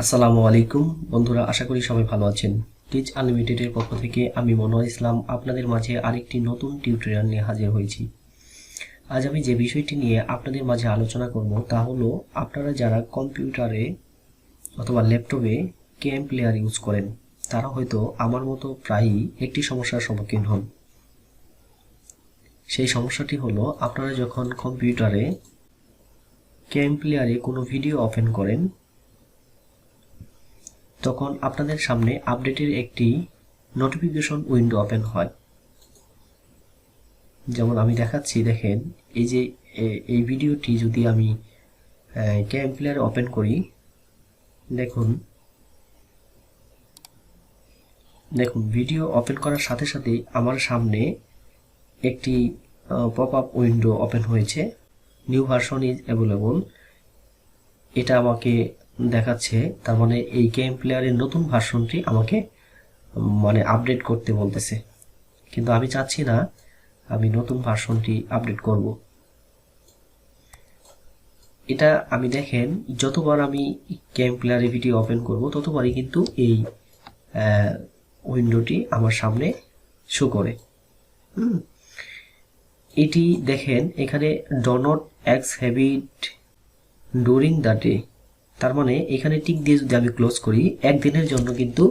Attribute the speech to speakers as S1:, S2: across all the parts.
S1: আসসালামু আলাইকুম বন্ধুরা, আশা করি সবাই ভালো আছেন। টিচ আনলিমিটেডের পক্ষ থেকে আমি মনোয়ার ইসলাম আপনাদের মাঝে আরেকটি নতুন টিউটোরিয়াল নিয়ে হাজির হয়েছি। আজ আমি যে বিষয়টি নিয়ে আপনাদের মাঝে আলোচনা করব তা হলো, আপনারা যারা কম্পিউটারে অথবা ল্যাপটপে কেএম প্লেয়ার ইউজ করেন তারা হয়তো আমার মতো প্রায়ই একটি সমস্যার সম্মুখীন হন। সেই সমস্যাটি হলো, আপনারা যখন কম্পিউটারে কেএম প্লেয়ারে কোনো ভিডিও ওপেন করেন তখন আপনাদের সামনে আপডেটের একটি নোটিফিকেশন উইন্ডো ওপেন হয়। যেমন আমি দেখাচ্ছি, দেখেন এই যে এই ভিডিওটি যদি আমি কেএম প্লেয়ার ওপেন করি, দেখুন ভিডিও ওপেন করার সাথে সাথে আমার সামনে একটি পপ আপ উইন্ডো ওপেন হয়েছে, নিউ ভার্সন ইজ অ্যাভেলেবল। এটা আমাকে দেখাচ্ছে, তার মানে এই কেএম প্লেয়ারের নতুন ভার্সনটি আমাকে আপডেট করতে বলতেছে। কিন্তু আমি চাচ্ছি না আমি নতুন ভার্সনটি আপডেট করব। এটা আমি দেখেন যতবার আমি কেএম প্লেয়ারে ভিডিও ওপেন করব ততবারই কিন্তু এই উইন্ডোটি আমার সামনে শো করে। এটি দেখেন এখানে do not exhibit during the day, তার মানে এখানে টিক দিয়ে যদি আমি ক্লোজ করি একদিনের জন্য কিন্তু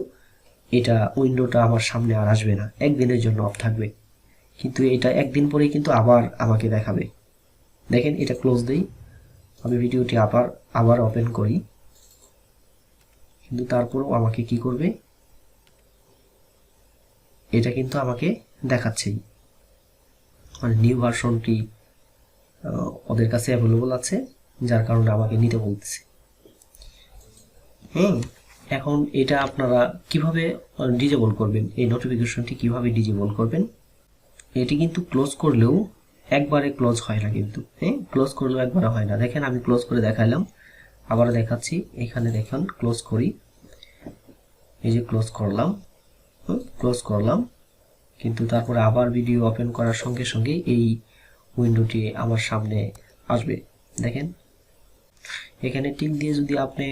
S1: এটা উইন্ডোটা আমার সামনে আর আসবে না, একদিনের জন্য অফ থাকবে। কিন্তু এটা একদিন পরে কিন্তু আবার আমাকে দেখাবে। দেখেন এটা ক্লোজ দেই, আমি ভিডিওটি আবার ওপেন করি, কিন্তু তারপরেও আমাকে কি করবে, এটা কিন্তু আমাকে দেখাচ্ছেই, মানে নিউ ভার্সনটি ওদের কাছে অ্যাভেলেবল আছে, যার কারণে আমাকে নিতে বলতেছে। এখন এটা আপনারা কিভাবে ডিজেবল করবেন, এই নোটিফিকেশনটি কিভাবে ডিজেবল করবেন। এটি কিন্তু ক্লোজ করলেও একবারে ক্লোজ হয় না, কিন্তু ক্লোজ করলেও একবারে হয় না। দেখেন আমি ক্লোজ করে দেখাইলাম, আবার দেখাচ্ছি। এখানে দেখুন ক্লোজ করি, এই যে ক্লোজ করলাম, কিন্তু তারপরে আবার ভিডিও ওপেন করার সঙ্গে সঙ্গে এই উইন্ডোটি আমার সামনে আসবে। দেখেন এখানে টিক দিয়ে যদি আপনি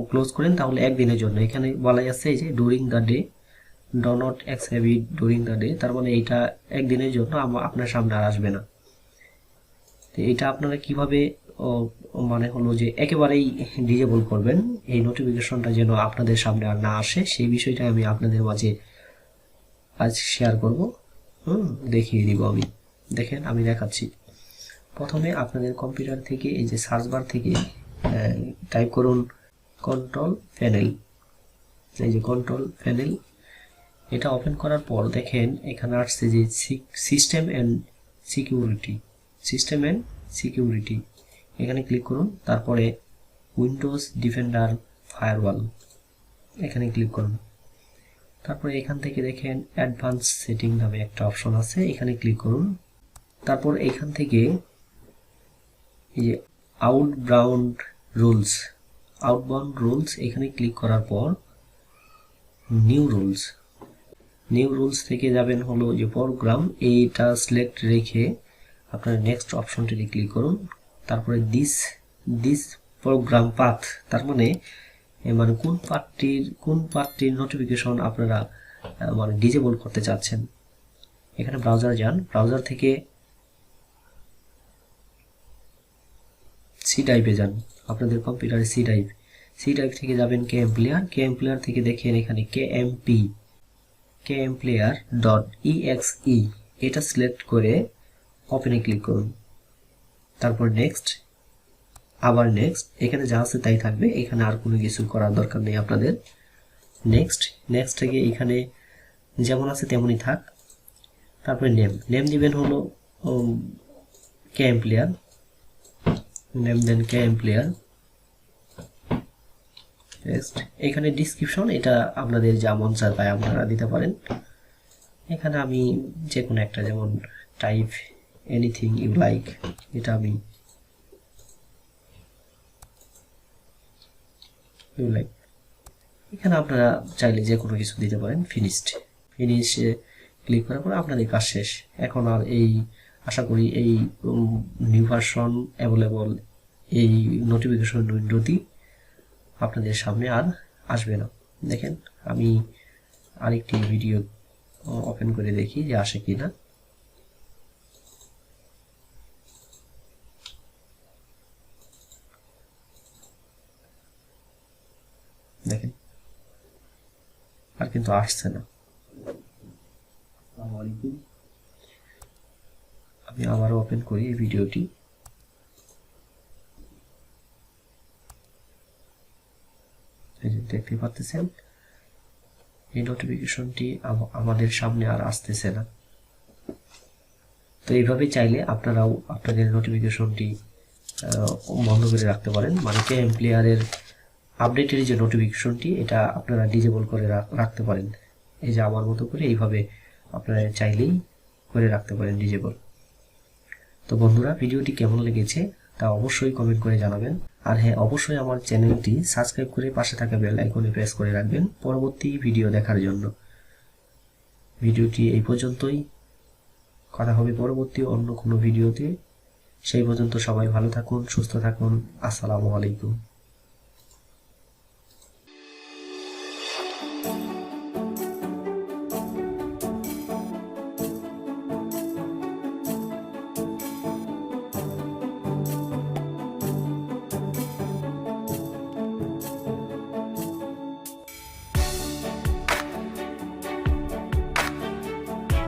S1: ক্লোজ করেন তাহলে একদিনের জন্য, এখানে বলাই আছে যে during the day, do not exhibit during the day, তার মানে এইটা একদিনের জন্য আপনার সামনে আর আসবে না। তো এটা আপনারা কিভাবে হলো যে একেবারেই ডিজেবল করবেন, এই নোটিফিকেশনটা যেন আপনাদের সামনে আর না আসে, সেই বিষয়টা আমি আপনাদের মাঝে আজ শেয়ার করব। দেখিয়ে দিব আমি। দেখেন আমি দেখাচ্ছি। প্রথমে আপনাদের কম্পিউটার থেকে এই যে সার্চ বার থেকে টাইপ করুন কন্ট্রোল প্যানেল। এই যে কন্ট্রোল প্যানেল, এটা ওপেন করার পর দেখেন এখানে আসছে যে সিস্টেম অ্যান্ড সিকিউরিটি, এখানে ক্লিক করুন। তারপরে উইন্ডোজ ডিফেন্ডার ফায়ারওয়াল, এখানে ক্লিক করুন। তারপরে এখান থেকে দেখেন অ্যাডভান্স সেটিং নামে একটা অপশন আছে, এখানে ক্লিক করুন। তারপর এখান থেকে এই যে আউটবাউন্ড রুলস, এখানে ক্লিক করার পর নিউ রুলস থেকে যাবেন হলো যে প্রোগ্রাম, এইটা সিলেক্ট রেখে আপনার নেক্সট অপশনটি ক্লিক করুন। তারপরে দিস প্রোগ্রাম পাথ, তার মানে কোন পার্টির নোটিফিকেশন আপনারা ডিজেবল করতে চাচ্ছেন। এখানে ব্রাউজার যান, ব্রাউজার থেকে সি ড্রাইভে যান, আপনাদের কম্পিউটারে সি ড্রাইভ থেকে যাবেন কেএম প্লেয়ার থেকে দেখেন এখানে KMPlayer.exe, এটা সিলেক্ট করে ওপেনে ক্লিক করুন। তারপর নেক্সট, আবার নেক্সট, এখানে যা আছে তাই থাকবে, এখানে আর কোনো কিছু করার দরকার নেই আপনাদের। নেক্সট থেকে এখানে যেমন আছে তেমনই থাক। তারপরে নেম দিবেন হলো KM Player, নেম দেন KM Player। এখানে ডিসক্রিপশন, এটা আপনাদের যা মন চায় তাই আপনারা দিতে পারেন। এখানে আমি যে কোনো একটা, যেমন টাইপ এনিথিং ইউ লাইক, এটা আমি এখানে আপনারা চাইলে যে কোনো কিছু দিতে পারেন। ফিনিশে ক্লিক করার পর আপনাদের কাজ শেষ। এখন আর আশা করি এই নিউ ভার্সন অ্যাভেলেবল এই নোটিফিকেশন উইন্ডোটি আপনাদের সামনে আর আসবে না। দেখেন আমি আরেকটি ভিডিও ওপেন করে দেখি যে আসে কিনা। দেখেন আর কিন্তু আসছে না। আমি আবারও ওপেন করি এই ভিডিওটি। দেখতে পাচ্ছেন এই নোটিফিকেশনটি আমাদের সামনে আর আসতেছে না। তো এইভাবে চাইলে আপনারাও আপনাদের নোটিফিকেশনটি বন্ধ করে রাখতে পারেন, মানে KMPlayer আপডেটের যে নোটিফিকেশনটি এটা আপনারা ডিজেবল করে রাখতে পারেন। এই যে আমার মতো করে এইভাবে আপনারা চাইলেই করে রাখতে পারেন ডিজেবল। তো বন্ধুরা, ভিডিওটি কেমন লেগেছে তা অবশ্যই কমেন্ট করে জানাবেন। আর হ্যাঁ, অবশ্যই আমার চ্যানেলটি সাবস্ক্রাইব করে পাশে থাকা বেল আইকনে প্রেস করে রাখবেন পরবর্তী ভিডিও দেখার জন্য। ভিডিওটি এই পর্যন্তই, কথা হবে পরবর্তী অন্য কোনো ভিডিওতে। সেই পর্যন্ত সবাই ভালো থাকুন, সুস্থ থাকুন। আসসালামু আলাইকুম।